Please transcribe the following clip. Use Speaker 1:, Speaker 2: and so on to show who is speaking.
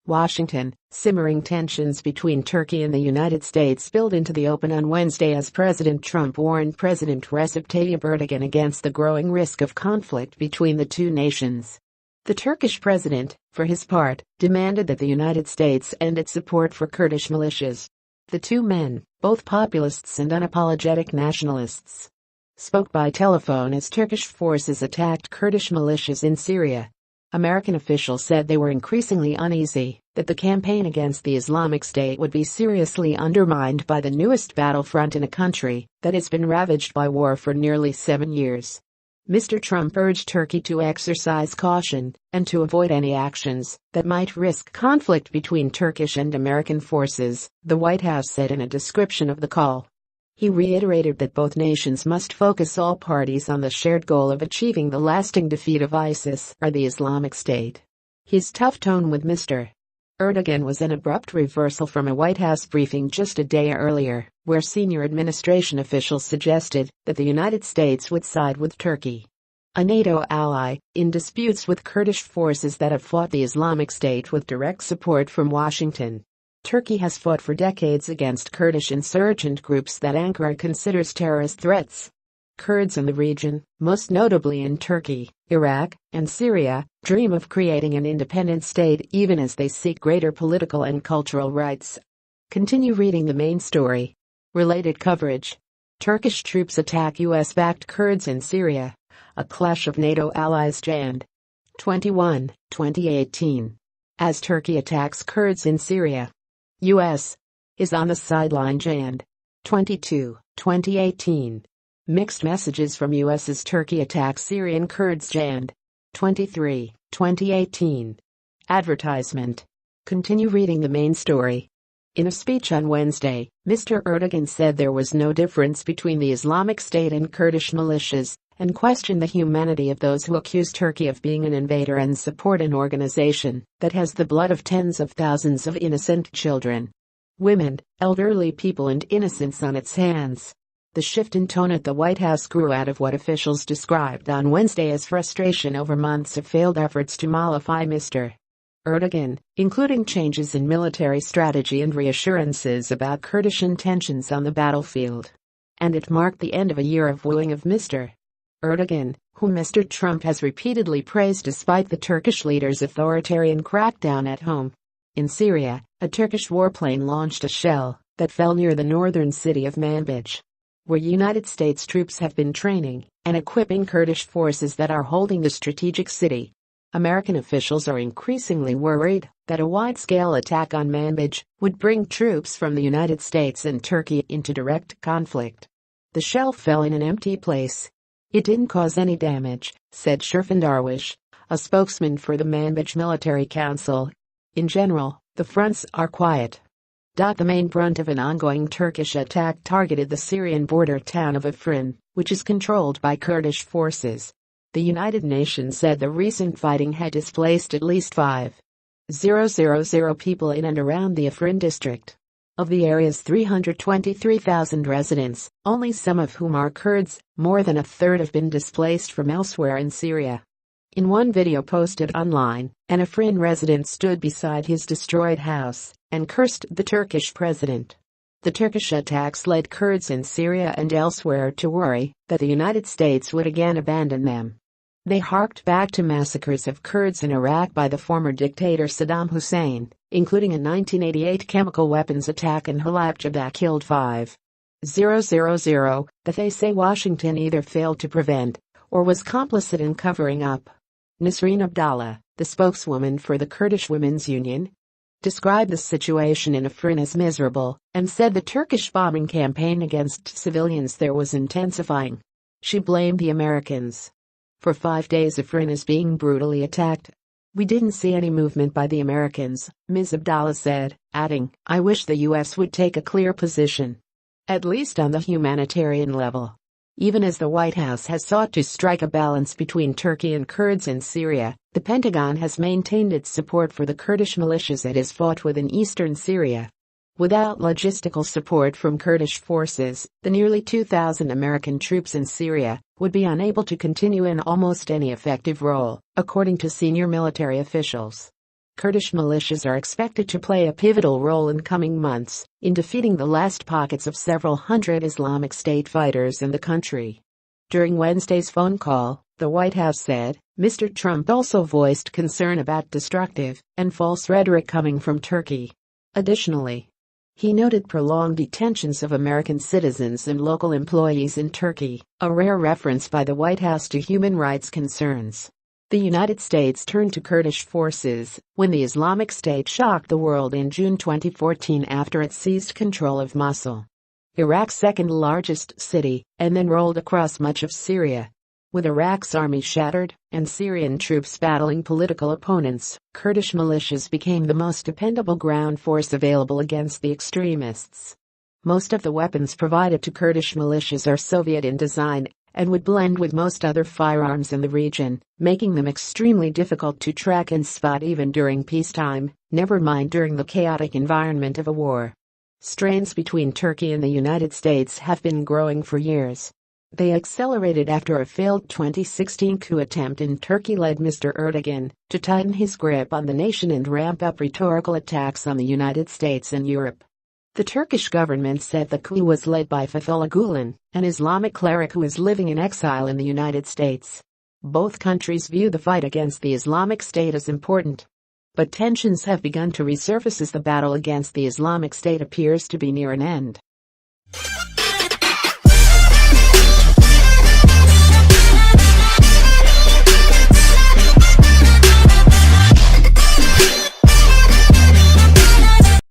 Speaker 1: Washington. Simmering tensions between Turkey and the United States spilled into the open on Wednesday as President Trump warned President Recep Tayyip Erdogan against the growing risk of conflict between the two nations. The Turkish president, for his part, demanded that the United States end its support for Kurdish militias. The two men, both populists and unapologetic nationalists, spoke by telephone as Turkish forces attacked Kurdish militias in Syria. American officials said they were increasingly uneasy that the campaign against the Islamic State would be seriously undermined by the newest battlefront in a country that has been ravaged by war for nearly 7 years. Mr. Trump urged Turkey to exercise caution and to avoid any actions that might risk conflict between Turkish and American forces, the White House said in a description of the call. He reiterated that both nations must focus all parties on the shared goal of achieving the lasting defeat of ISIS or the Islamic State. His tough tone with Mr. Erdogan was an abrupt reversal from a White House briefing just a day earlier, where senior administration officials suggested that the United States would side with Turkey, a NATO ally, in disputes with Kurdish forces that have fought the Islamic State with direct support from Washington. Turkey has fought for decades against Kurdish insurgent groups that Ankara considers terrorist threats. Kurds in the region, most notably in Turkey, Iraq, and Syria, dream of creating an independent state even as they seek greater political and cultural rights. Continue reading the main story. Related coverage. Turkish troops attack US-backed Kurds in Syria. A clash of NATO allies. Jan. 21, 2018. As Turkey attacks Kurds in Syria, U.S. is on the sideline. Jan. 22, 2018. Mixed messages from U.S. as Turkey attacks Syrian Kurds. Jan. 23, 2018. Advertisement. Continue reading the main story. In a speech on Wednesday, Mr. Erdogan said there was no difference between the Islamic State and Kurdish militias, and questioned the humanity of those who accuse Turkey of being an invader and support an organization that has the blood of tens of thousands of innocent children, women, elderly people and innocents on its hands. The shift in tone at the White House grew out of what officials described on Wednesday as frustration over months of failed efforts to mollify Mr. Erdogan, including changes in military strategy and reassurances about Kurdish intentions on the battlefield. And it marked the end of a year of wooing of Mr. Erdogan, whom Mr. Trump has repeatedly praised despite the Turkish leader's authoritarian crackdown at home. In Syria, a Turkish warplane launched a shell that fell near the northern city of Manbij, where United States troops have been training and equipping Kurdish forces that are holding the strategic city. American officials are increasingly worried that a wide-scale attack on Manbij would bring troops from the United States and Turkey into direct conflict. The shell fell in an empty place. It didn't cause any damage, said Sherfan Darwish, a spokesman for the Manbij Military Council. In general, the fronts are quiet. The main brunt of an ongoing Turkish attack targeted the Syrian border town of Afrin, which is controlled by Kurdish forces. The United Nations said the recent fighting had displaced at least 5,000 people in and around the Afrin district. Of the area's 323,000 residents, only some of whom are Kurds, more than a third have been displaced from elsewhere in Syria. In one video posted online, an Afrin resident stood beside his destroyed house and cursed the Turkish president. The Turkish attacks led Kurds in Syria and elsewhere to worry that the United States would again abandon them. They harked back to massacres of Kurds in Iraq by the former dictator Saddam Hussein, including a 1988 chemical weapons attack in Halabja that killed 5,000, that they say Washington either failed to prevent or was complicit in covering up. Nasreen Abdallah, the spokeswoman for the Kurdish Women's Union, described the situation in Afrin as miserable and said the Turkish bombing campaign against civilians there was intensifying. She blamed the Americans. For 5 days Afrin is being brutally attacked. We didn't see any movement by the Americans, Ms. Abdallah said, adding, I wish the U.S. would take a clear position, at least on the humanitarian level. Even as the White House has sought to strike a balance between Turkey and Kurds in Syria, the Pentagon has maintained its support for the Kurdish militias it has fought with in eastern Syria. Without logistical support from Kurdish forces, the nearly 2,000 American troops in Syria would be unable to continue in almost any effective role, according to senior military officials. Kurdish militias are expected to play a pivotal role in coming months in defeating the last pockets of several hundred Islamic State fighters in the country. During Wednesday's phone call, the White House said, Mr. Trump also voiced concern about destructive and false rhetoric coming from Turkey. Additionally, he noted prolonged detentions of American citizens and local employees in Turkey, a rare reference by the White House to human rights concerns. The United States turned to Kurdish forces when the Islamic State shocked the world in June 2014 after it seized control of Mosul, Iraq's second-largest city, and then rolled across much of Syria. With Iraq's army shattered and Syrian troops battling political opponents, Kurdish militias became the most dependable ground force available against the extremists. Most of the weapons provided to Kurdish militias are Soviet in design and would blend with most other firearms in the region, making them extremely difficult to track and spot even during peacetime, never mind during the chaotic environment of a war. Strains between Turkey and the United States have been growing for years. They accelerated after a failed 2016 coup attempt in Turkey led Mr. Erdogan to tighten his grip on the nation and ramp up rhetorical attacks on the United States and Europe. The Turkish government said the coup was led by Fethullah Gulen, an Islamic cleric who is living in exile in the United States. Both countries view the fight against the Islamic State as important, but tensions have begun to resurface as the battle against the Islamic State appears to be near an end.